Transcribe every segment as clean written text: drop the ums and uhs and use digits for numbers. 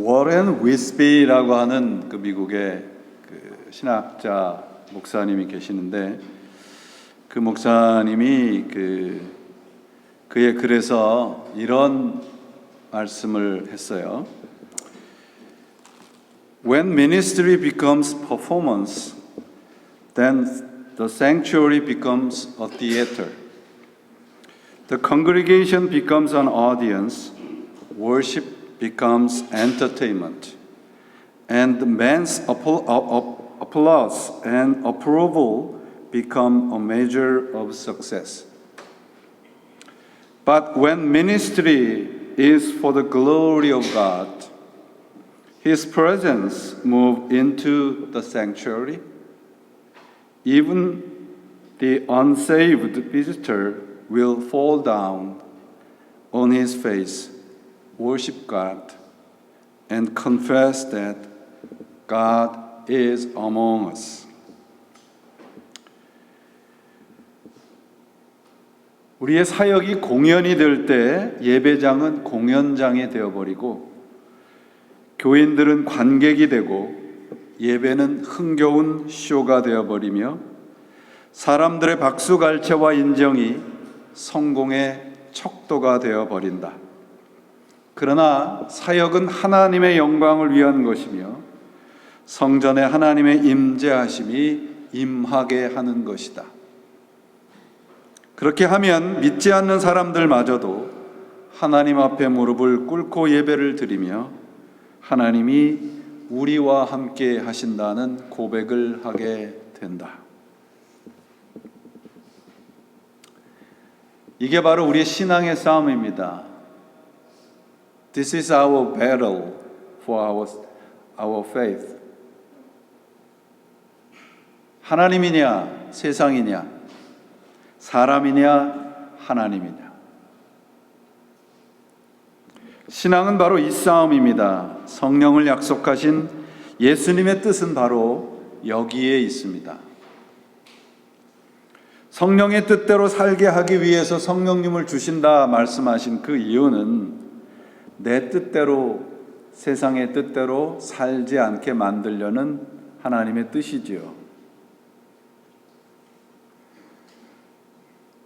워렌 위스비라고 하는 그 미국의 그 신학자 목사님이 계시는데, 그 목사님이 그의 글에서 이런 말씀을 했어요. When ministry becomes performance, then the sanctuary becomes a theater. The congregation becomes an audience. Worship becomes entertainment. And man's applause and approval become a measure of success. But when ministry is for the glory of God, His presence moves into the sanctuary. Even the unsaved visitor will fall down on his face, worship God, and confess that God is among us. 우리의 사역이 공연이 될 때 예배장은 공연장이 되어버리고, 교인들은 관객이 되고, 예배는 흥겨운 쇼가 되어버리며, 사람들의 박수갈채와 인정이 성공의 척도가 되어버린다. 그러나 사역은 하나님의 영광을 위한 것이며 성전에 하나님의 임재하심이 임하게 하는 것이다. 그렇게 하면 믿지 않는 사람들마저도 하나님 앞에 무릎을 꿇고 예배를 드리며 하나님이 우리와 함께 하신다는 고백을 하게 된다. 이게 바로 우리의 신앙의 싸움입니다. This is our battle for our faith. 하나님이냐, 세상이냐, 사람이냐, 하나님이냐. 신앙은 바로 이 싸움입니다. 성령을 약속하신 예수님의 뜻은 바로 여기에 있습니다. 성령의 뜻대로 살게 하기 위해서 성령님을 주신다 말씀하신 그 이유는 내 뜻대로, 세상의 뜻대로 살지 않게 만들려는 하나님의 뜻이지요.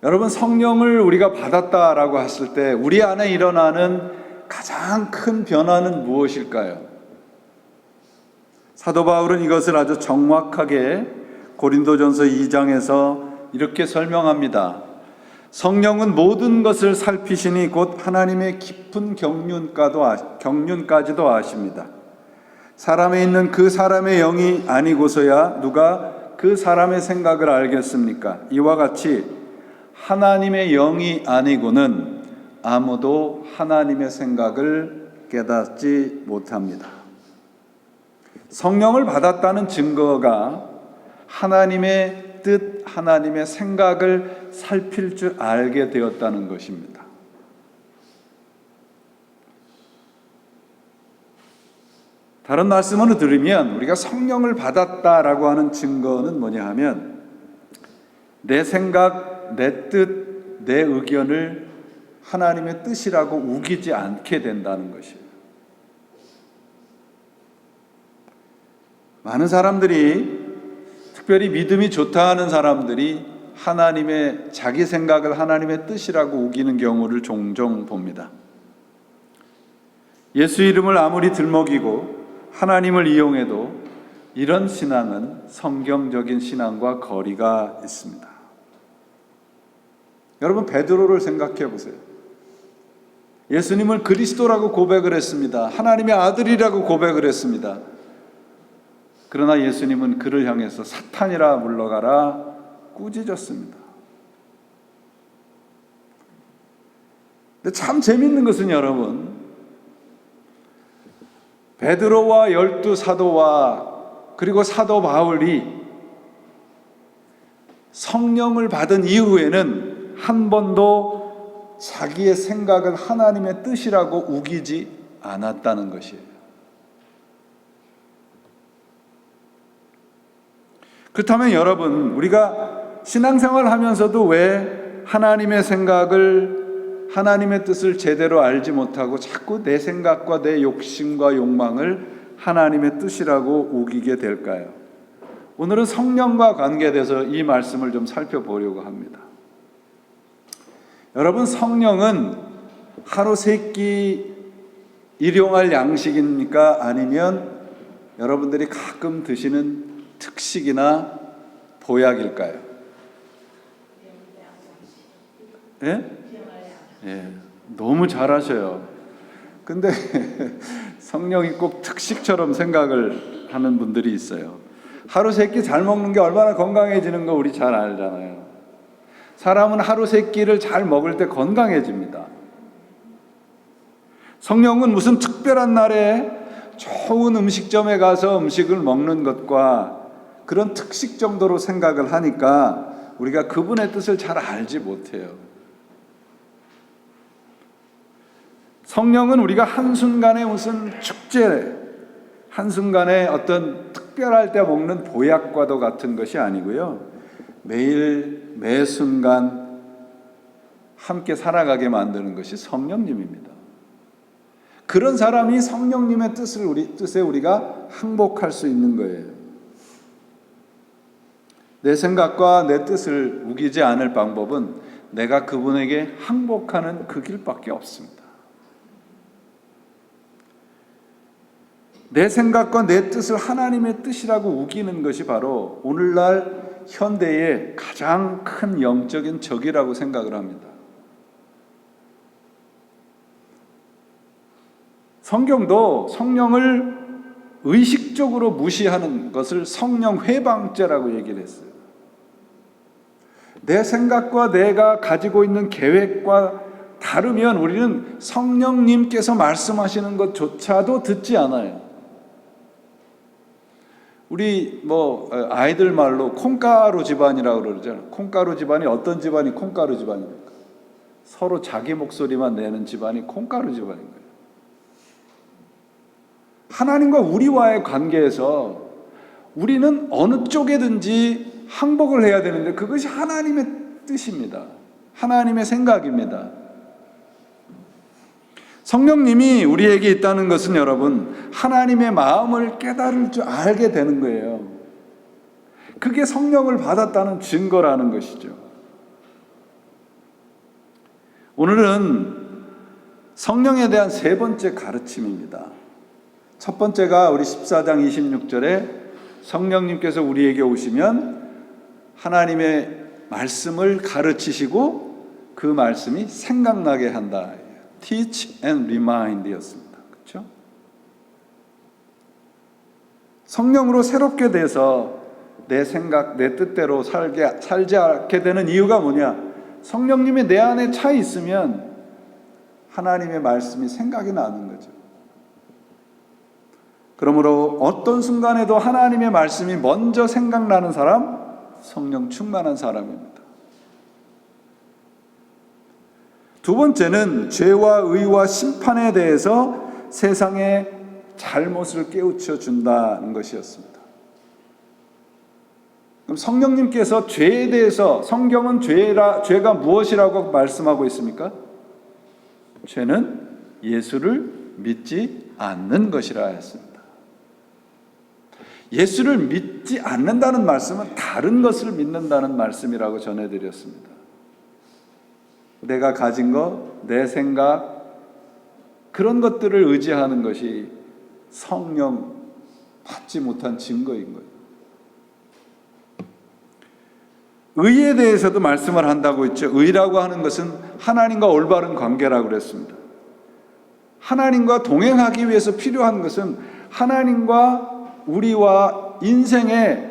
여러분, 성령을 우리가 받았다라고 했을 때 우리 안에 일어나는 가장 큰 변화는 무엇일까요? 사도 바울은 이것을 아주 정확하게 고린도전서 2장에서 이렇게 설명합니다. 성령은 모든 것을 살피시니 곧 하나님의 깊은 경륜까지도 아십니다. 사람에 있는 그 사람의 영이 아니고서야 누가 그 사람의 생각을 알겠습니까? 이와 같이 하나님의 영이 아니고는 아무도 하나님의 생각을 깨닫지 못합니다. 성령을 받았다는 증거가 하나님의 뜻, 하나님의 생각을 살필 줄 알게 되었다는 것입니다. 다른 말씀으로 들으면 우리가 성령을 받았다라고 하는 증거는 뭐냐 하면 내 생각, 내 뜻, 내 의견을 하나님의 뜻이라고 우기지 않게 된다는 것이에요. 많은 사람들이, 특별히 믿음이 좋다 하는 사람들이 하나님의 자기 생각을 하나님의 뜻이라고 우기는 경우를 종종 봅니다. 예수 이름을 아무리 들먹이고 하나님을 이용해도 이런 신앙은 성경적인 신앙과 거리가 있습니다. 여러분, 베드로를 생각해 보세요. 예수님을 그리스도라고 고백을 했습니다. 하나님의 아들이라고 고백을 했습니다. 그러나 예수님은 그를 향해서 사탄이라 물러가라 꾸짖었습니다. 근데 참 재밌는 것은 여러분, 베드로와 12 사도와 그리고 사도 바울이 성령을 받은 이후에는 한 번도 자기의 생각을 하나님의 뜻이라고 우기지 않았다는 것이에요. 그렇다면 여러분, 우리가 신앙생활을 하면서도 왜 하나님의 생각을 하나님의 뜻을 제대로 알지 못하고 자꾸 내 생각과 내 욕심과 욕망을 하나님의 뜻이라고 우기게 될까요? 오늘은 성령과 관계돼서 이 말씀을 좀 살펴보려고 합니다. 여러분, 성령은 하루 세 끼 일용할 양식입니까? 아니면 여러분들이 가끔 드시는 특식이나 보약일까요? 예? 예, 너무 잘하셔요. 근데 성령이 꼭 특식처럼 생각을 하는 분들이 있어요. 하루 세 끼 잘 먹는 게 얼마나 건강해지는 거 우리 잘 알잖아요. 사람은 하루 세 끼를 잘 먹을 때 건강해집니다. 성령은 무슨 특별한 날에 좋은 음식점에 가서 음식을 먹는 것과 그런 특식 정도로 생각을 하니까 우리가 그분의 뜻을 잘 알지 못해요. 성령은 우리가 한순간에 무슨 축제, 한순간에 어떤 특별할 때 먹는 보약과도 같은 것이 아니고요. 매일 매 순간 함께 살아가게 만드는 것이 성령님입니다. 그런 사람이 성령님의 뜻에 우리가 항복할 수 있는 거예요. 내 생각과 내 뜻을 우기지 않을 방법은 내가 그분에게 항복하는 그 길밖에 없습니다. 내 생각과 내 뜻을 하나님의 뜻이라고 우기는 것이 바로 오늘날 현대의 가장 큰 영적인 적이라고 생각을 합니다. 성경도 성령을 의식적으로 무시하는 것을 성령 회방죄라고 얘기를 했어요. 내 생각과 내가 가지고 있는 계획과 다르면 우리는 성령님께서 말씀하시는 것조차도 듣지 않아요. 우리 아이들 말로 콩가루 집안이라고 그러잖아요. 콩가루 집안이 어떤 집안이 콩가루 집안입니까? 서로 자기 목소리만 내는 집안이 콩가루 집안인 거예요. 하나님과 우리와의 관계에서 우리는 어느 쪽에든지 항복을 해야 되는데 그것이 하나님의 뜻입니다. 하나님의 생각입니다. 성령님이 우리에게 있다는 것은 여러분, 하나님의 마음을 알게 되는 거예요. 그게 성령을 받았다는 증거라는 것이죠. 오늘은 성령에 대한 세 번째 가르침입니다. 첫 번째가 우리 14장 26절에 성령님께서 우리에게 오시면 하나님의 말씀을 가르치시고 그 말씀이 생각나게 한다. Teach and remind 였습니다. 그렇죠? 성령으로 새롭게 돼서 내 생각, 내 뜻대로 살지 않게 되는 이유가 뭐냐? 성령님이 내 안에 차 있으면 하나님의 말씀이 생각이 나는 거죠. 그러므로 어떤 순간에도 하나님의 말씀이 먼저 생각나는 사람, 성령 충만한 사람입니다. 두 번째는 죄와 의와 심판에 대해서 세상의 잘못을 깨우쳐 준다는 것이었습니다. 그럼 성령님께서 죄에 대해서 성경은 죄가 무엇이라고 말씀하고 있습니까? 죄는 예수를 믿지 않는 것이라 했습니다. 예수를 믿지 않는다는 말씀은 다른 것을 믿는다는 말씀이라고 전해드렸습니다. 내가 가진 것, 내 생각, 그런 것들을 의지하는 것이 성령 받지 못한 증거인 거예요. 의에 대해서도 말씀을 한다고 했죠. 의라고 하는 것은 하나님과 올바른 관계라고 그랬습니다. 하나님과 동행하기 위해서 필요한 것은 하나님과 우리와 인생의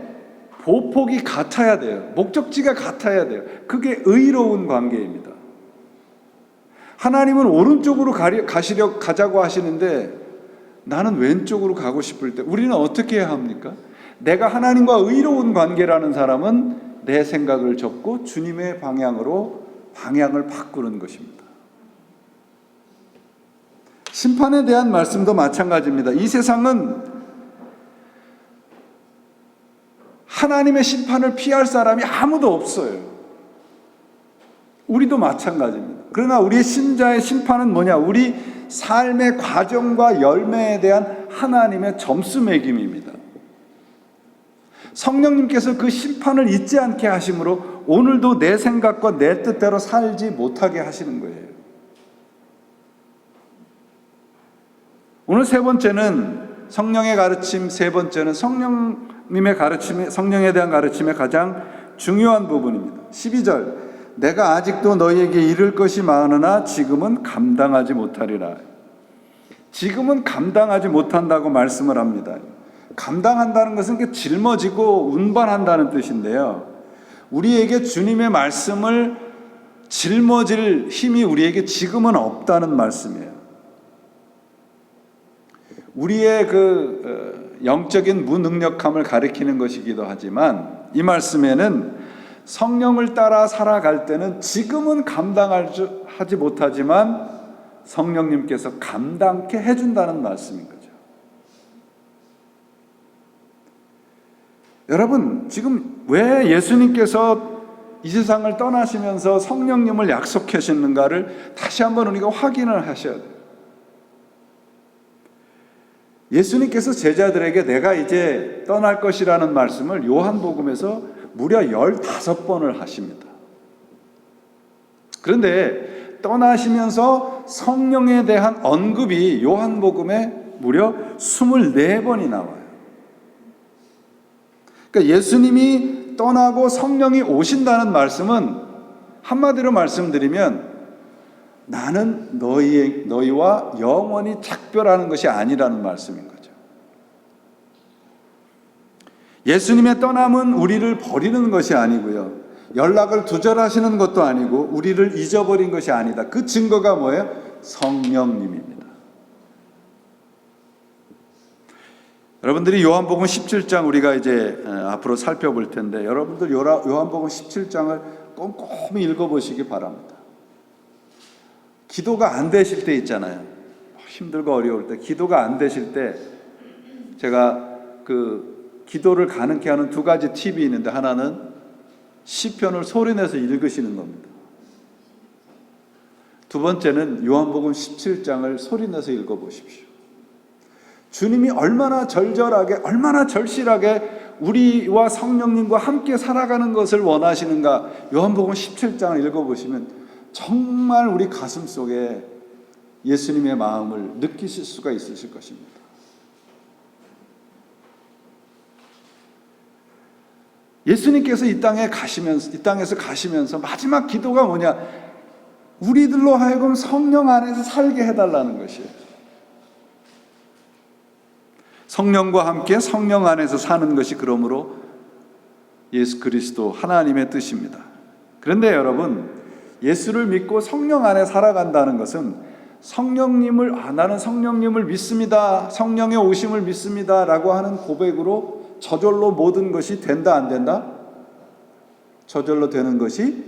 보폭이 같아야 돼요. 목적지가 같아야 돼요. 그게 의로운 관계입니다. 하나님은 오른쪽으로 가자고 하시는데 나는 왼쪽으로 가고 싶을 때 우리는 어떻게 해야 합니까? 내가 하나님과 의로운 관계라는 사람은 내 생각을 접고 주님의 방향으로 방향을 바꾸는 것입니다. 심판에 대한 말씀도 마찬가지입니다. 이 세상은 하나님의 심판을 피할 사람이 아무도 없어요. 우리도 마찬가지입니다. 그러나 우리의 신자의 심판은 뭐냐? 우리 삶의 과정과 열매에 대한 하나님의 점수 매김입니다. 성령님께서 그 심판을 잊지 않게 하심으로 오늘도 내 생각과 내 뜻대로 살지 못하게 하시는 거예요. 오늘 세 번째는 성령의 가르침, 세 번째는 성령님의 가르침에, 성령에 대한 가르침의 가장 중요한 부분입니다. 12절, 내가 아직도 너희에게 이를 것이 많으나 지금은 감당하지 못하리라. 지금은 감당하지 못한다고 말씀을 합니다. 감당한다는 것은 짊어지고 운반한다는 뜻인데요, 우리에게 주님의 말씀을 짊어질 힘이 우리에게 지금은 없다는 말씀이에요. 우리의 영적인 무능력함을 가리키는 것이기도 하지만, 이 말씀에는 성령을 따라 살아갈 때는 지금은 감당하지 못하지만 성령님께서 감당케 해준다는 말씀인 거죠. 여러분, 지금 왜 예수님께서 이 세상을 떠나시면서 성령님을 약속하셨는가를 다시 한번 우리가 확인을 하셔야 돼요. 예수님께서 제자들에게 내가 이제 떠날 것이라는 말씀을 요한복음에서 무려 15번을 하십니다. 그런데 떠나시면서 성령에 대한 언급이 요한복음에 무려 24번이 나와요. 그러니까 예수님이 떠나고 성령이 오신다는 말씀은 한마디로 말씀드리면 나는 너희와 영원히 작별하는 것이 아니라는 말씀인 거죠. 예수님의 떠남은 우리를 버리는 것이 아니고요, 연락을 두절하시는 것도 아니고 우리를 잊어버린 것이 아니다. 그 증거가 뭐예요? 성령님입니다. 여러분들이 요한복음 17장 우리가 이제 앞으로 살펴볼 텐데, 여러분들 요한복음 17장을 꼼꼼히 읽어보시기 바랍니다. 기도가 안 되실 때 있잖아요. 힘들고 어려울 때, 기도가 안 되실 때 제가 기도를 가능케 하는 두 가지 팁이 있는데, 하나는 시편을 소리내서 읽으시는 겁니다. 두 번째는 요한복음 17장을 소리내서 읽어보십시오. 주님이 얼마나 절절하게, 얼마나 절실하게 우리와 성령님과 함께 살아가는 것을 원하시는가, 요한복음 17장을 읽어보시면 정말 우리 가슴 속에 예수님의 마음을 느끼실 수가 있으실 것입니다. 예수님께서 이 땅에서 가시면서 마지막 기도가 뭐냐? 우리들로 하여금 성령 안에서 살게 해달라는 것이에요. 성령과 함께 성령 안에서 사는 것이 그러므로 예수 그리스도 하나님의 뜻입니다. 그런데 여러분, 예수를 믿고 성령 안에 살아간다는 것은 나는 성령님을 믿습니다, 성령의 오심을 믿습니다 라고 하는 고백으로 저절로 모든 것이 된다 안 된다? 저절로 되는 것이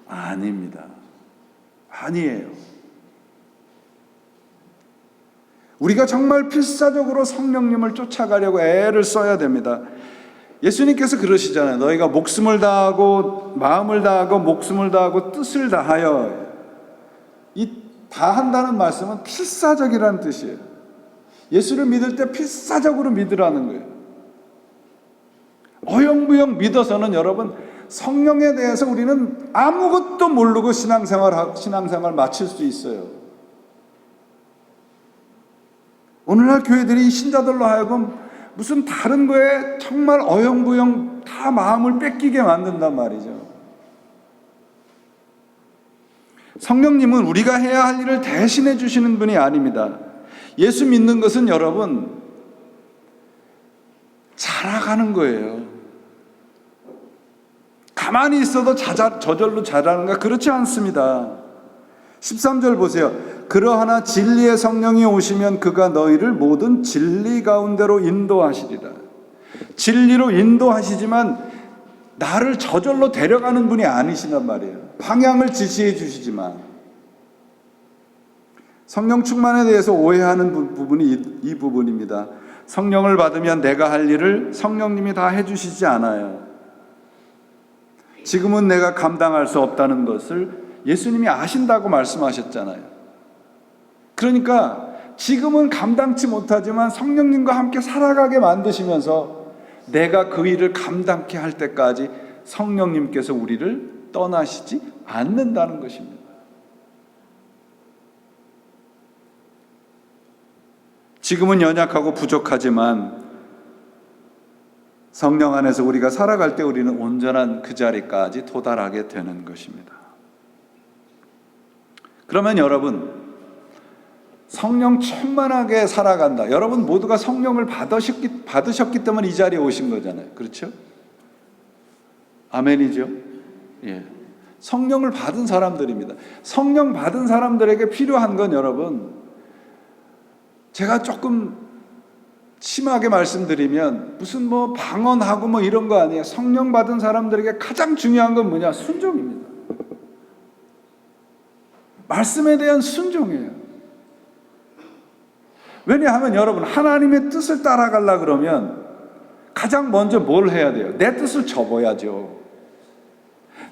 아닙니다. 아니에요. 우리가 정말 필사적으로 성령님을 쫓아가려고 애를 써야 됩니다. 예수님께서 그러시잖아요. 너희가 목숨을 다하고 마음을 다하고 목숨을 다하고 뜻을 다하여, 이 다한다는 말씀은 필사적이라는 뜻이에요. 예수를 믿을 때 필사적으로 믿으라는 거예요. 어영부영 믿어서는 여러분, 성령에 대해서 우리는 아무것도 모르고 신앙생활 마칠 수 있어요. 오늘날 교회들이 신자들로 하여금 무슨 다른 거에 정말 어영부영 다 마음을 뺏기게 만든단 말이죠. 성령님은 우리가 해야 할 일을 대신해 주시는 분이 아닙니다. 예수 믿는 것은 여러분, 자라가는 거예요. 가만히 있어도 저절로 자라는가? 그렇지 않습니다. 13절 보세요. 그러하나 진리의 성령이 오시면 그가 너희를 모든 진리 가운데로 인도하시리라. 진리로 인도하시지만 나를 저절로 데려가는 분이 아니시단 말이에요. 방향을 지시해 주시지만, 성령 충만에 대해서 오해하는 부분이 이 부분입니다. 성령을 받으면 내가 할 일을 성령님이 다 해주시지 않아요. 지금은 내가 감당할 수 없다는 것을 예수님이 아신다고 말씀하셨잖아요. 그러니까 지금은 감당치 못하지만 성령님과 함께 살아가게 만드시면서 내가 그 일을 감당케 할 때까지 성령님께서 우리를 떠나시지 않는다는 것입니다. 지금은 연약하고 부족하지만 성령 안에서 우리가 살아갈 때 우리는 온전한 그 자리까지 도달하게 되는 것입니다. 그러면 여러분, 성령 충만하게 살아간다. 여러분 모두가 성령을 받으셨기 때문에 이 자리에 오신 거잖아요. 그렇죠? 아멘이죠? 예. 성령을 받은 사람들입니다. 성령 받은 사람들에게 필요한 건 여러분, 제가 조금 심하게 말씀드리면 무슨 뭐 방언하고 뭐 이런 거 아니에요. 성령 받은 사람들에게 가장 중요한 건 뭐냐? 순종입니다. 말씀에 대한 순종이에요. 왜냐하면 여러분, 하나님의 뜻을 따라가려 그러면 가장 먼저 뭘 해야 돼요? 내 뜻을 접어야죠.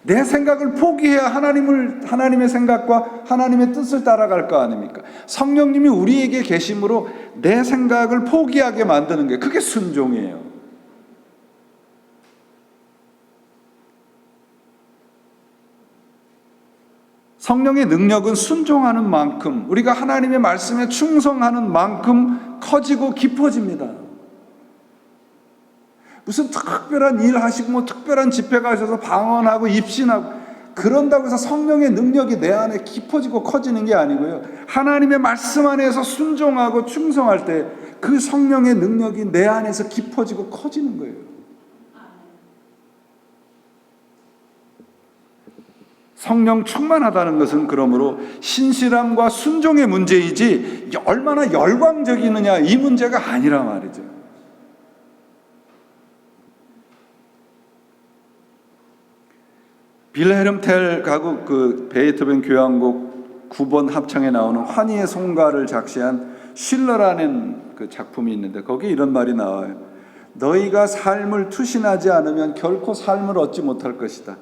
내 생각을 포기해야 하나님의 생각과 하나님의 뜻을 따라갈 거 아닙니까? 성령님이 우리에게 계심으로 내 생각을 포기하게 만드는 게 그게 순종이에요. 성령의 능력은 순종하는 만큼, 우리가 하나님의 말씀에 충성하는 만큼 커지고 깊어집니다. 무슨 특별한 일 하시고 뭐 특별한 집회 가셔서 방언하고 입신하고 그런다고 해서 성령의 능력이 내 안에 깊어지고 커지는 게 아니고요. 하나님의 말씀 안에서 순종하고 충성할 때 그 성령의 능력이 내 안에서 깊어지고 커지는 거예요. 성령 충만하다는 것은 그러므로 신실함과 순종의 문제이지 얼마나 열광적이느냐 이 문제가 아니라 말이죠. 빌헬름 텔 가곡 그 베토벤 교향곡 9번 합창에 나오는 환희의 송가를 작시한 쉴러라는 그 작품이 있는데 거기에 이런 말이 나와요. 너희가 삶을 투신하지 않으면 결코 삶을 얻지 못할 것이다.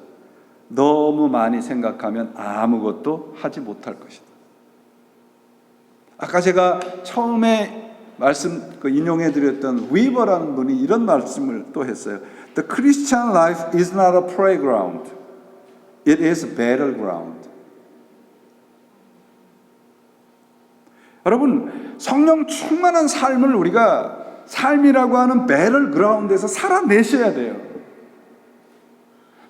너무 많이 생각하면 아무것도 하지 못할 것이다. 아까 제가 처음에 인용해 드렸던 위버라는 분이 이런 말씀을 또 했어요. The Christian life is not a playground. It is a battleground. 여러분, 성령 충만한 삶을 우리가 삶이라고 하는 배틀그라운드에서 살아내셔야 돼요.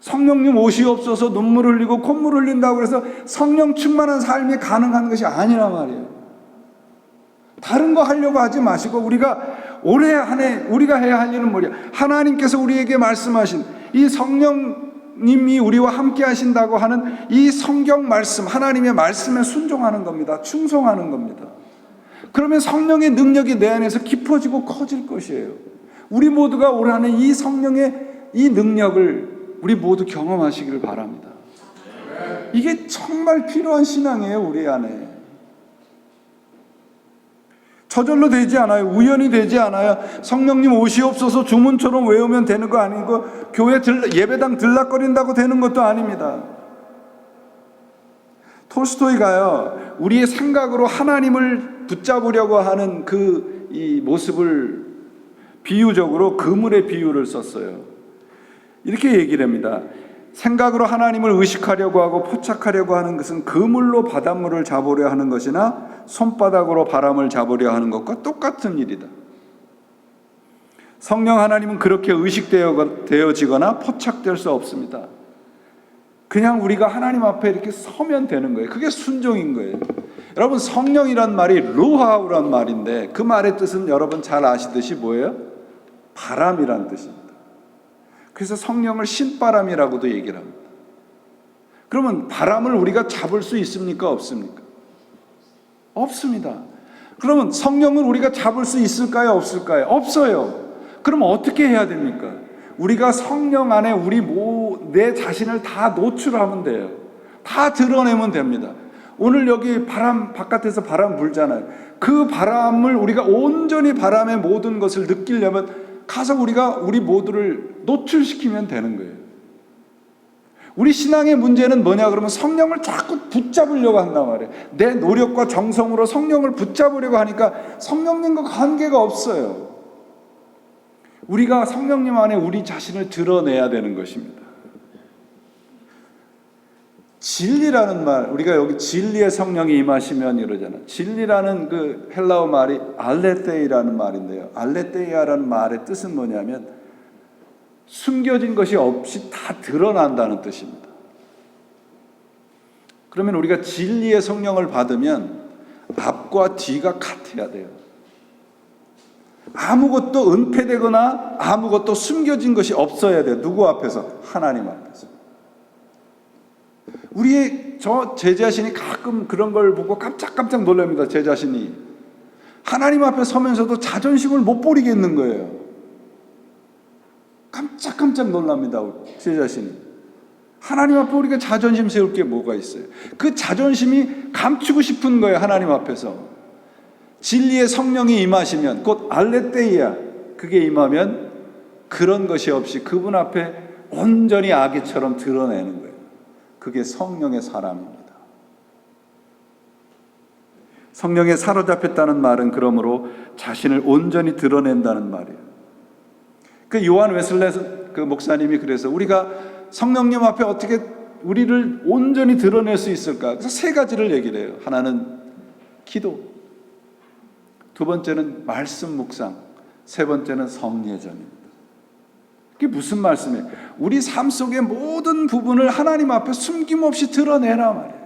성령님 오시옵소서 눈물 흘리고 콧물 흘린다고 해서 성령 충만한 삶이 가능한 것이 아니라 말이에요. 다른 거 하려고 하지 마시고 우리가 올해 한 해 우리가 해야 할 일은 뭐냐? 하나님께서 우리에게 말씀하신 이 성령님이 우리와 함께 하신다고 하는 이 성경 말씀, 하나님의 말씀에 순종하는 겁니다. 충성하는 겁니다. 그러면 성령의 능력이 내 안에서 깊어지고 커질 것이에요. 우리 모두가 올 한 해 이 성령의 이 능력을 우리 모두 경험하시기를 바랍니다. 이게 정말 필요한 신앙이에요, 우리 안에. 저절로 되지 않아요. 우연히 되지 않아요. 성령님 오시옵소서 주문처럼 외우면 되는 거 아니고 교회 예배당 들락거린다고 되는 것도 아닙니다. 톨스토이가요, 우리의 생각으로 하나님을 붙잡으려고 하는 이 모습을 비유적으로 그물의 비유를 썼어요. 이렇게 얘기를 합니다. 생각으로 하나님을 의식하려고 하고 포착하려고 하는 것은 그물로 바닷물을 잡으려 하는 것이나 손바닥으로 바람을 잡으려 하는 것과 똑같은 일이다. 성령 하나님은 그렇게 의식되어지거나 포착될 수 없습니다. 그냥 우리가 하나님 앞에 이렇게 서면 되는 거예요. 그게 순종인 거예요. 여러분, 성령이란 말이 루하우란 말인데 그 말의 뜻은 여러분 잘 아시듯이 뭐예요? 바람이란 뜻입니다. 그래서 성령을 신바람이라고도 얘기를 합니다. 그러면 바람을 우리가 잡을 수 있습니까? 없습니까? 없습니다. 그러면 성령을 우리가 잡을 수 있을까요? 없을까요? 없어요. 그럼 어떻게 해야 됩니까? 우리가 성령 안에 내 자신을 다 노출하면 돼요. 다 드러내면 됩니다. 오늘 여기 바깥에서 바람 불잖아요. 그 바람을 우리가 온전히 바람의 모든 것을 느끼려면 가서 우리 모두를 노출시키면 되는 거예요. 우리 신앙의 문제는 뭐냐 그러면 성령을 자꾸 붙잡으려고 한단 말이에요. 내 노력과 정성으로 성령을 붙잡으려고 하니까 성령님과 관계가 없어요. 우리가 성령님 안에 우리 자신을 드러내야 되는 것입니다. 진리라는 말, 우리가 여기 진리의 성령이 임하시면 이러잖아요. 진리라는 그 헬라어 말이 알레테이라는 말인데요. 알레테이아라는 말의 뜻은 뭐냐면 숨겨진 것이 없이 다 드러난다는 뜻입니다. 그러면 우리가 진리의 성령을 받으면 앞과 뒤가 같아야 돼요. 아무것도 은폐되거나 아무것도 숨겨진 것이 없어야 돼요. 누구 앞에서? 하나님 앞에서. 제 자신이 가끔 그런 걸 보고 깜짝깜짝 놀랍니다. 제 자신이 하나님 앞에 서면서도 자존심을 못 버리겠는 거예요. 깜짝깜짝 놀랍니다. 제 자신이. 하나님 앞에 우리가 자존심 세울 게 뭐가 있어요? 그 자존심이 감추고 싶은 거예요. 하나님 앞에서. 진리의 성령이 임하시면, 곧 알레테이아, 그게 임하면 그런 것이 없이 그분 앞에 온전히 아기처럼 드러내는 거예요. 그게 성령의 사람입니다. 성령에 사로잡혔다는 말은 그러므로 자신을 온전히 드러낸다는 말이에요. 그 요한 웨슬레 그 목사님이 그래서 우리가 성령님 앞에 어떻게 우리를 온전히 드러낼 수 있을까? 그래서 세 가지를 얘기를 해요. 하나는 기도, 두 번째는 말씀 묵상, 세 번째는 성례전입니다. 그게 무슨 말씀이에요? 우리 삶 속의 모든 부분을 하나님 앞에 숨김없이 드러내라 말이에요.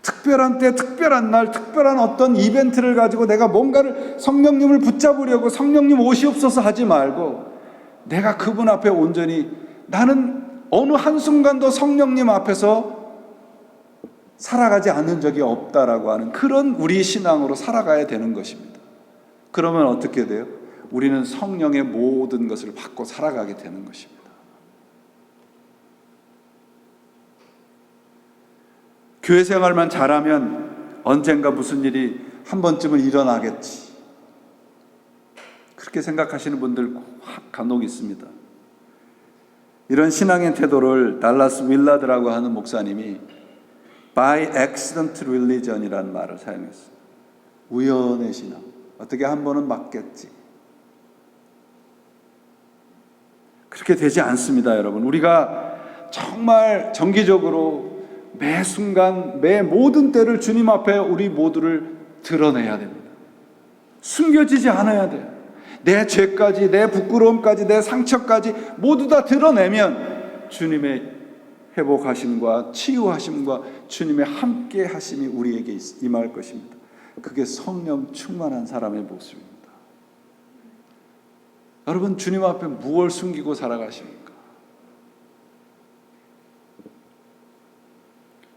특별한 때, 특별한 날, 특별한 어떤 이벤트를 가지고 내가 뭔가를 성령님을 붙잡으려고 성령님 오시옵소서 하지 말고 내가 그분 앞에 온전히 나는 어느 한순간도 성령님 앞에서 살아가지 않는 적이 없다라고 하는 그런 우리 신앙으로 살아가야 되는 것입니다. 그러면 어떻게 돼요? 우리는 성령의 모든 것을 받고 살아가게 되는 것입니다. 교회 생활만 잘하면 언젠가 무슨 일이 한 번쯤은 일어나겠지. 그렇게 생각하시는 분들 간혹 있습니다. 이런 신앙의 태도를 달라스 윌라드라고 하는 목사님이 by accident religion이라는 말을 사용했어요. 우연의 신앙. 어떻게 한 번은 맞겠지. 그렇게 되지 않습니다, 여러분. 우리가 정말 정기적으로 매 순간, 매 모든 때를 주님 앞에 우리 모두를 드러내야 됩니다. 숨겨지지 않아야 돼요. 내 죄까지, 내 부끄러움까지, 내 상처까지 모두 다 드러내면 주님의 회복하심과 치유하심과 주님의 함께 하심이 우리에게 임할 것입니다. 그게 성령 충만한 사람의 모습입니다. 여러분, 주님 앞에 무엇을 숨기고 살아가십니까?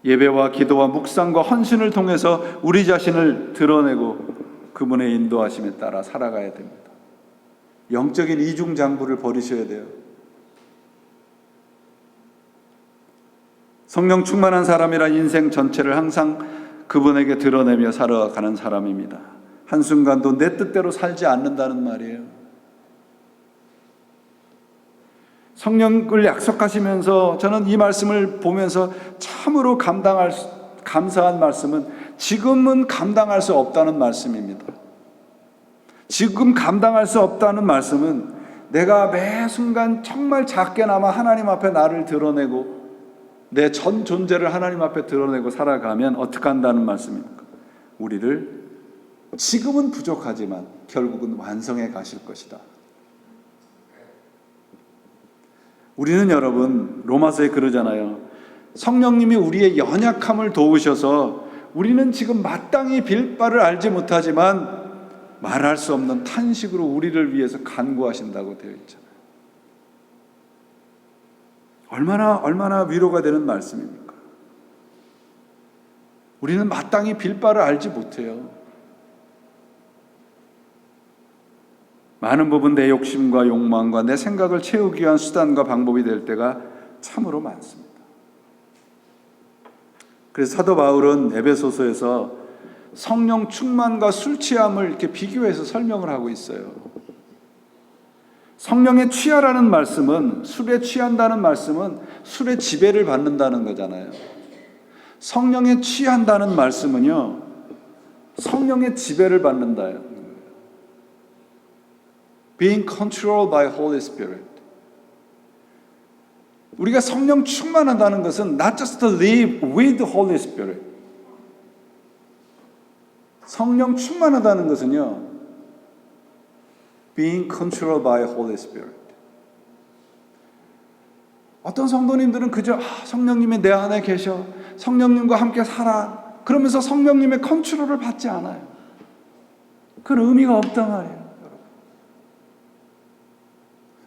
예배와 기도와 묵상과 헌신을 통해서 우리 자신을 드러내고 그분의 인도하심에 따라 살아가야 됩니다. 영적인 이중장부를 버리셔야 돼요. 성령 충만한 사람이란 인생 전체를 항상 그분에게 드러내며 살아가는 사람입니다. 한순간도 내 뜻대로 살지 않는다는 말이에요. 성령을 약속하시면서 저는 이 말씀을 보면서 참으로 감사한 말씀은 지금은 감당할 수 없다는 말씀입니다. 지금 감당할 수 없다는 말씀은 내가 매 순간 정말 작게나마 하나님 앞에 나를 드러내고 내 전 존재를 하나님 앞에 드러내고 살아가면 어떻게 한다는 말씀입니까? 우리를 지금은 부족하지만 결국은 완성해 가실 것이다. 우리는 여러분 로마서에 그러잖아요. 성령님이 우리의 연약함을 도우셔서 우리는 지금 마땅히 빌 바를 알지 못하지만 말할 수 없는 탄식으로 우리를 위해서 간구하신다고 되어 있잖아요. 얼마나 위로가 되는 말씀입니까? 우리는 마땅히 빌 바를 알지 못해요. 많은 부분 내 욕심과 욕망과 내 생각을 채우기 위한 수단과 방법이 될 때가 참으로 많습니다. 그래서 사도 바울은 에베소서에서 성령 충만과 술 취함을 이렇게 비교해서 설명을 하고 있어요. 성령에 취하라는 말씀은, 술에 취한다는 말씀은 술의 지배를 받는다는 거잖아요. 성령에 취한다는 말씀은요, 성령의 지배를 받는다. Being controlled by Holy Spirit. 우리가 성령 충만하다는 것은 not just to live with the Holy Spirit. 성령 충만하다는 것은요, being controlled by Holy Spirit. 어떤 성도님들은 그저 성령님이 내 안에 계셔, 성령님과 함께 살아, 그러면서 성령님의 컨트롤을 받지 않아요. 그런 의미가 없단 말이에요, 여러분.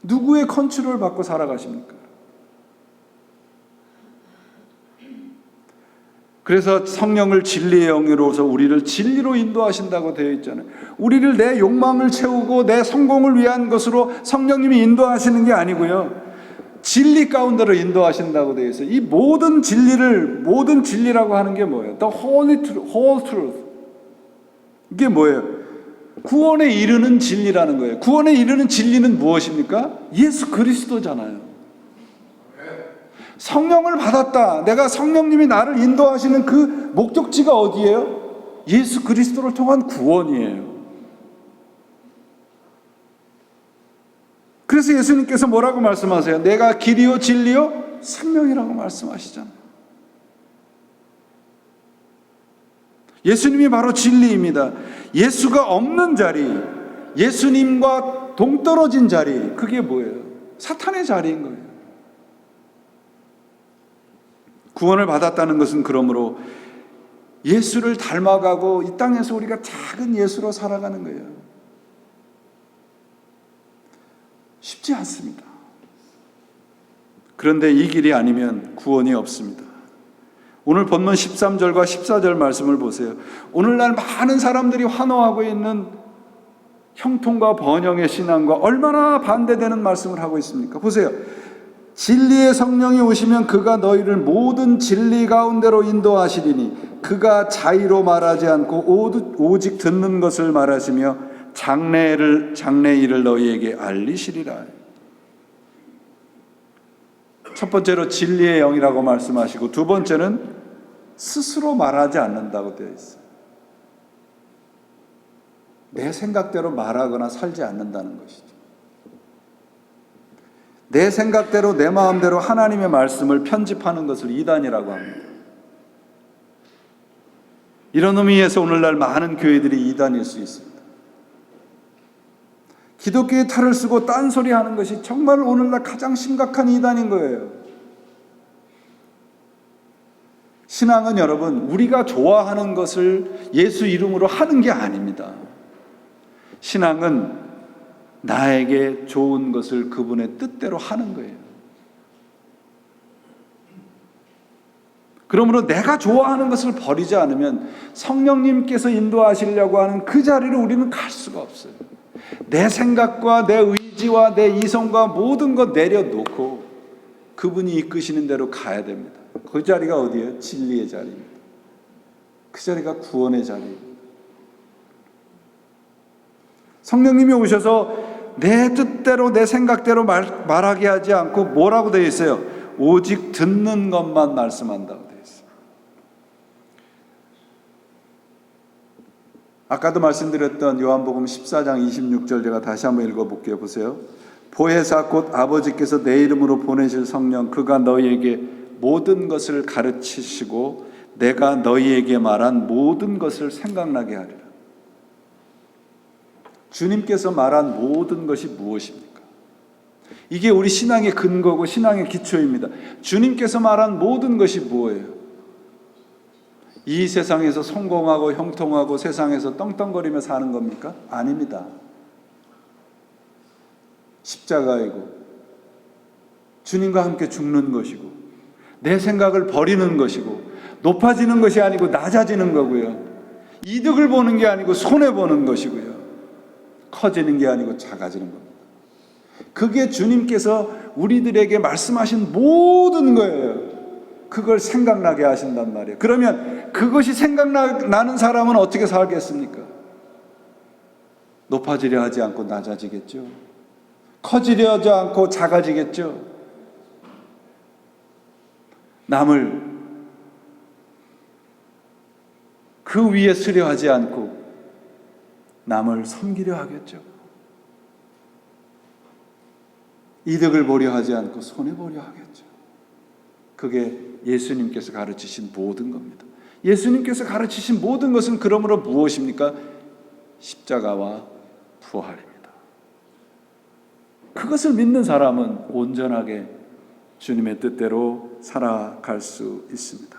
누구의 컨트롤을 받고 살아가십니까? 그래서 성령을 진리의 영으로서 우리를 진리로 인도하신다고 되어 있잖아요. 우리를 내 욕망을 채우고 내 성공을 위한 것으로 성령님이 인도하시는 게 아니고요, 진리 가운데로 인도하신다고 되어 있어요. 이 모든 진리라고 하는 게 뭐예요? The whole truth. 이게 뭐예요? 구원에 이르는 진리라는 거예요. 구원에 이르는 진리는 무엇입니까? 예수 그리스도잖아요. 성령을 받았다. 내가 성령님이 나를 인도하시는 그 목적지가 어디예요? 예수 그리스도를 통한 구원이에요. 그래서 예수님께서 뭐라고 말씀하세요? 내가 길이요 진리요 생명이라고 말씀하시잖아요. 예수님이 바로 진리입니다. 예수가 없는 자리, 예수님과 동떨어진 자리, 그게 뭐예요? 사탄의 자리인 거예요. 구원을 받았다는 것은 그러므로 예수를 닮아가고 이 땅에서 우리가 작은 예수로 살아가는 거예요. 쉽지 않습니다. 그런데 이 길이 아니면 구원이 없습니다. 오늘 본문 13절과 14절 말씀을 보세요. 오늘날 많은 사람들이 환호하고 있는 형통과 번영의 신앙과 얼마나 반대되는 말씀을 하고 있습니까? 보세요. 진리의 성령이 오시면 그가 너희를 모든 진리 가운데로 인도하시리니 그가 자의로 말하지 않고 오직 듣는 것을 말하시며 장래일을 너희에게 알리시리라. 첫 번째로 진리의 영이라고 말씀하시고, 두 번째는 스스로 말하지 않는다고 되어 있어요. 내 생각대로 말하거나 살지 않는다는 것이죠. 내 생각대로 내 마음대로 하나님의 말씀을 편집하는 것을 이단이라고 합니다. 이런 의미에서 오늘날 많은 교회들이 이단일 수 있습니다. 기독교의 탈을 쓰고 딴소리 하는 것이 정말 오늘날 가장 심각한 이단인 거예요. 신앙은 여러분, 우리가 좋아하는 것을 예수 이름으로 하는 게 아닙니다. 신앙은 나에게 좋은 것을 그분의 뜻대로 하는 거예요. 그러므로 내가 좋아하는 것을 버리지 않으면 성령님께서 인도하시려고 하는 그 자리를 우리는 갈 수가 없어요. 내 생각과 내 의지와 내 이성과 모든 것 내려놓고 그분이 이끄시는 대로 가야 됩니다. 그 자리가 어디예요? 진리의 자리입니다. 그 자리가 구원의 자리입니다. 성령님이 오셔서 내 뜻대로 내 생각대로 말하게 하지 않고 뭐라고 되어 있어요? 오직 듣는 것만 말씀한다고 되어 있어요. 아까도 말씀드렸던 요한복음 14장 26절 제가 다시 한번 읽어볼게요. 보세요. 보혜사 곧 아버지께서 내 이름으로 보내실 성령 그가 너희에게 모든 것을 가르치시고 내가 너희에게 말한 모든 것을 생각나게 하리라. 주님께서 말한 모든 것이 무엇입니까? 이게 우리 신앙의 근거고 신앙의 기초입니다. 주님께서 말한 모든 것이 뭐예요? 이 세상에서 성공하고 형통하고 세상에서 떵떵거리며 사는 겁니까? 아닙니다. 십자가이고 주님과 함께 죽는 것이고 내 생각을 버리는 것이고 높아지는 것이 아니고 낮아지는 거고요. 이득을 보는 게 아니고 손해보는 것이고요. 커지는 게 아니고 작아지는 겁니다. 그게 주님께서 우리들에게 말씀하신 모든 거예요. 그걸 생각나게 하신단 말이에요. 그러면 그것이 생각나는 사람은 어떻게 살겠습니까? 높아지려 하지 않고 낮아지겠죠. 커지려지 않고 작아지겠죠. 남을 그 위에 서려 하지 않고 남을 섬기려 하겠죠. 이득을 보려 하지 않고 손해보려 하겠죠. 그게 예수님께서 가르치신 모든 겁니다. 예수님께서 가르치신 모든 것은 그러므로 무엇입니까? 십자가와 부활입니다. 그것을 믿는 사람은 온전하게 주님의 뜻대로 살아갈 수 있습니다.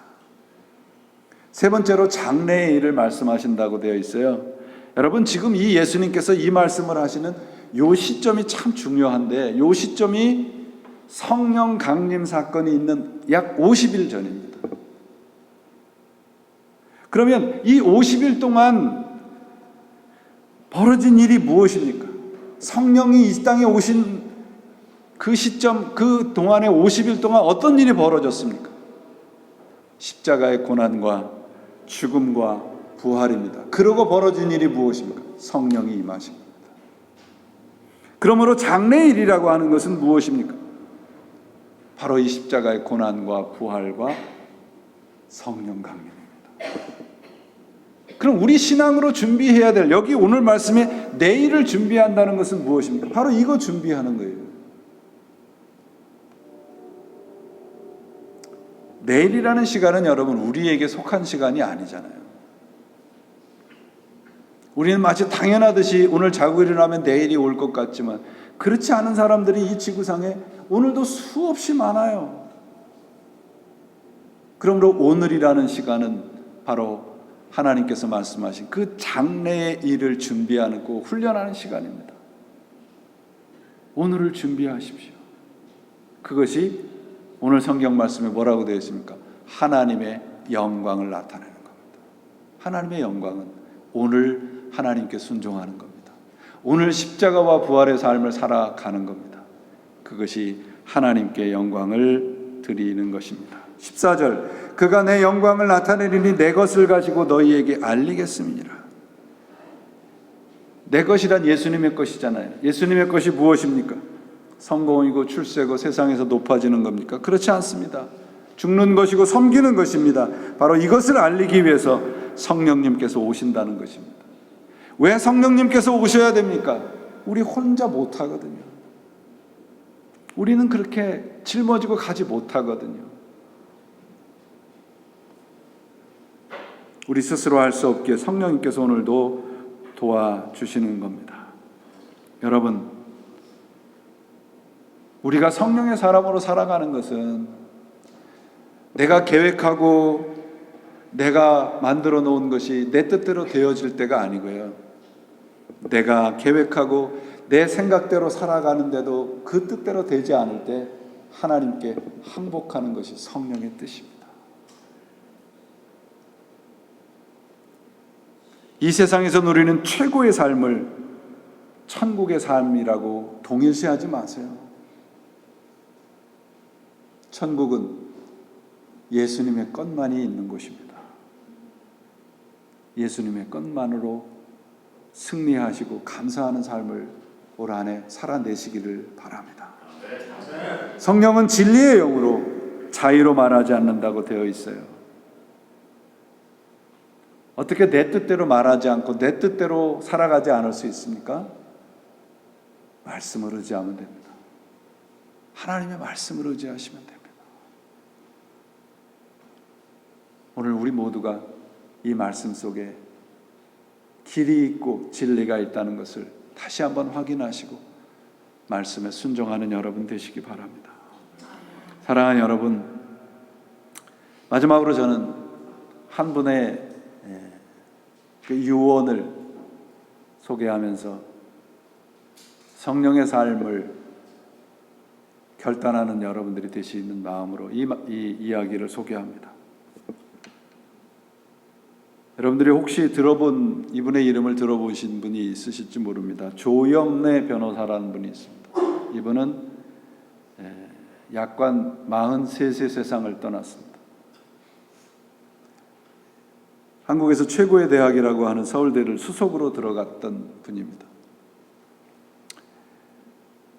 세 번째로 장래의 일을 말씀하신다고 되어 있어요. 여러분, 지금 이 예수님께서 이 말씀을 하시는 요 시점이 참 중요한데, 요 시점이 성령 강림 사건이 있는 약 50일 전입니다. 그러면 이 50일 동안 벌어진 일이 무엇입니까? 성령이 이 땅에 오신 그 시점, 그 동안의 50일 동안 어떤 일이 벌어졌습니까? 십자가의 고난과 죽음과 부활입니다. 그러고 벌어진 일이 무엇입니까? 성령이 임하신 겁니다. 그러므로 장래일이라고 하는 것은 무엇입니까? 바로 이 십자가의 고난과 부활과 성령 강림입니다. 그럼 우리 신앙으로 준비해야 될, 여기 오늘 말씀에 내일을 준비한다는 것은 무엇입니까? 바로 이거 준비하는 거예요. 내일이라는 시간은 여러분 우리에게 속한 시간이 아니잖아요. 우리는 마치 당연하듯이 오늘 자고 일어나면 내일이 올 것 같지만 그렇지 않은 사람들이 이 지구상에 오늘도 수없이 많아요. 그러므로 오늘이라는 시간은 바로 하나님께서 말씀하신 그 장래의 일을 준비하고 훈련하는 시간입니다. 오늘을 준비하십시오. 그것이 오늘 성경 말씀에 뭐라고 되어 있습니까? 하나님의 영광을 나타내는 겁니다. 하나님의 영광은 오늘 하나님께 순종하는 겁니다. 오늘 십자가와 부활의 삶을 살아가는 겁니다. 그것이 하나님께 영광을 드리는 것입니다. 14절, 그가 내 영광을 나타내리니 내 것을 가지고 너희에게 알리겠음이니라. 내 것이란 예수님의 것이잖아요. 예수님의 것이 무엇입니까? 성공이고 출세고 세상에서 높아지는 겁니까? 그렇지 않습니다. 죽는 것이고 섬기는 것입니다. 바로 이것을 알리기 위해서 성령님께서 오신다는 것입니다. 왜 성령님께서 오셔야 됩니까? 우리 혼자 못하거든요. 우리는 그렇게 짊어지고 가지 못하거든요. 우리 스스로 할 수 없기에 성령님께서 오늘도 도와주시는 겁니다. 여러분, 우리가 성령의 사람으로 살아가는 것은 내가 계획하고 내가 만들어 놓은 것이 내 뜻대로 되어질 때가 아니고요. 내가 계획하고 내 생각대로 살아가는데도 그 뜻대로 되지 않을 때 하나님께 항복하는 것이 성령의 뜻입니다. 이 세상에서 누리는 최고의 삶을 천국의 삶이라고 동일시하지 마세요. 천국은 예수님의 것만이 있는 곳입니다. 예수님의 것만으로 승리하시고 감사하는 삶을 올 한해 살아내시기를 바랍니다. 성령은 진리의 영으로 자유로 말하지 않는다고 되어 있어요. 어떻게 내 뜻대로 말하지 않고 내 뜻대로 살아가지 않을 수 있습니까? 말씀을 의지하면 됩니다. 하나님의 말씀을 의지하시면 됩니다. 오늘 우리 모두가 이 말씀 속에 길이 있고 진리가 있다는 것을 다시 한번 확인하시고 말씀에 순종하는 여러분 되시기 바랍니다. 사랑하는 여러분, 마지막으로 저는 한 분의 그 유언을 소개하면서 성령의 삶을 결단하는 여러분들이 되시는 마음으로 이 이야기를 소개합니다. 여러분들이 혹시 들어본, 이분의 이름을 들어보신 분이 있으실지 모릅니다. 조영래 변호사라는 분이 있습니다. 이분은 약관 43세 세상을 떠났습니다. 한국에서 최고의 대학이라고 하는 서울대를 수석으로 들어갔던 분입니다.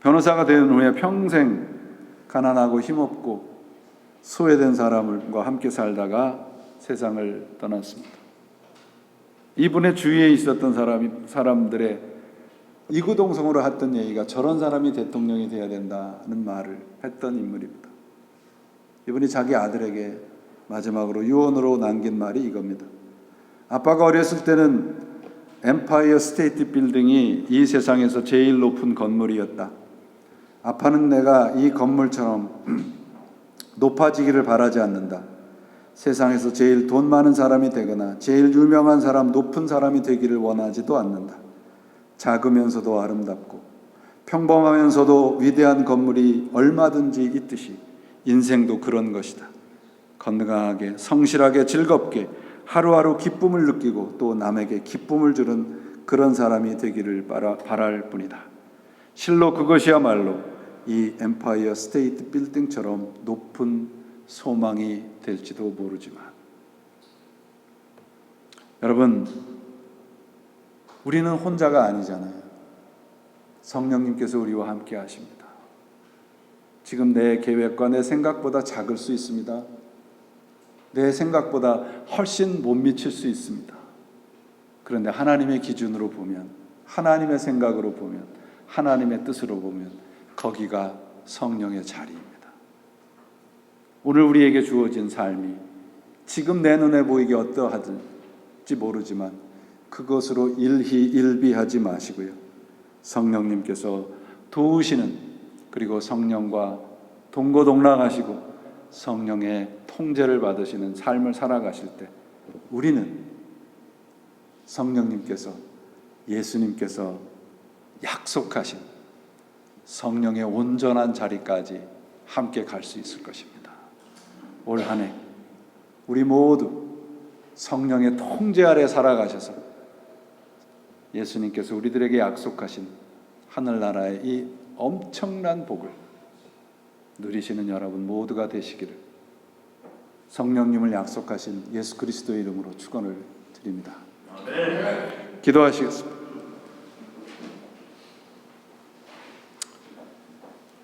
변호사가 된 후에 평생 가난하고 힘없고 소외된 사람과 함께 살다가 세상을 떠났습니다. 이분의 주위에 있었던 사람들의 이구동성으로 했던 얘기가 저런 사람이 대통령이 돼야 된다는 말을 했던 인물입니다. 이분이 자기 아들에게 마지막으로 유언으로 남긴 말이 이겁니다. 아빠가 어렸을 때는 엠파이어 스테이트 빌딩이 이 세상에서 제일 높은 건물이었다. 아빠는 내가 이 건물처럼 높아지기를 바라지 않는다. 세상에서 제일 돈 많은 사람이 되거나 제일 유명한 사람, 높은 사람이 되기를 원하지도 않는다. 작으면서도 아름답고 평범하면서도 위대한 건물이 얼마든지 있듯이 인생도 그런 것이다. 건강하게, 성실하게, 즐겁게 하루하루 기쁨을 느끼고 또 남에게 기쁨을 주는 그런 사람이 되기를 바랄 뿐이다. 실로 그것이야말로 이 엠파이어 스테이트 빌딩처럼 높은 소망이 될지도 모르지만, 여러분, 우리는 혼자가 아니잖아요. 성령님께서 우리와 함께 하십니다. 지금 내 계획과 내 생각보다 작을 수 있습니다. 내 생각보다 훨씬 못 미칠 수 있습니다. 그런데 하나님의 기준으로 보면, 하나님의 생각으로 보면, 하나님의 뜻으로 보면 거기가 성령의 자리입니다. 오늘 우리에게 주어진 삶이 지금 내 눈에 보이기 어떠하든지 모르지만 그것으로 일희일비하지 마시고요. 성령님께서 도우시는, 그리고 성령과 동고동락하시고 성령의 통제를 받으시는 삶을 살아가실 때 우리는 성령님께서, 예수님께서 약속하신 성령의 온전한 자리까지 함께 갈 수 있을 것입니다. 올 한 해 우리 모두 성령의 통제 아래 살아가셔서 예수님께서 우리들에게 약속하신 하늘나라의 이 엄청난 복을 누리시는 여러분 모두가 되시기를 성령님을 약속하신 예수 그리스도의 이름으로 축원을 드립니다. 기도하시겠습니다.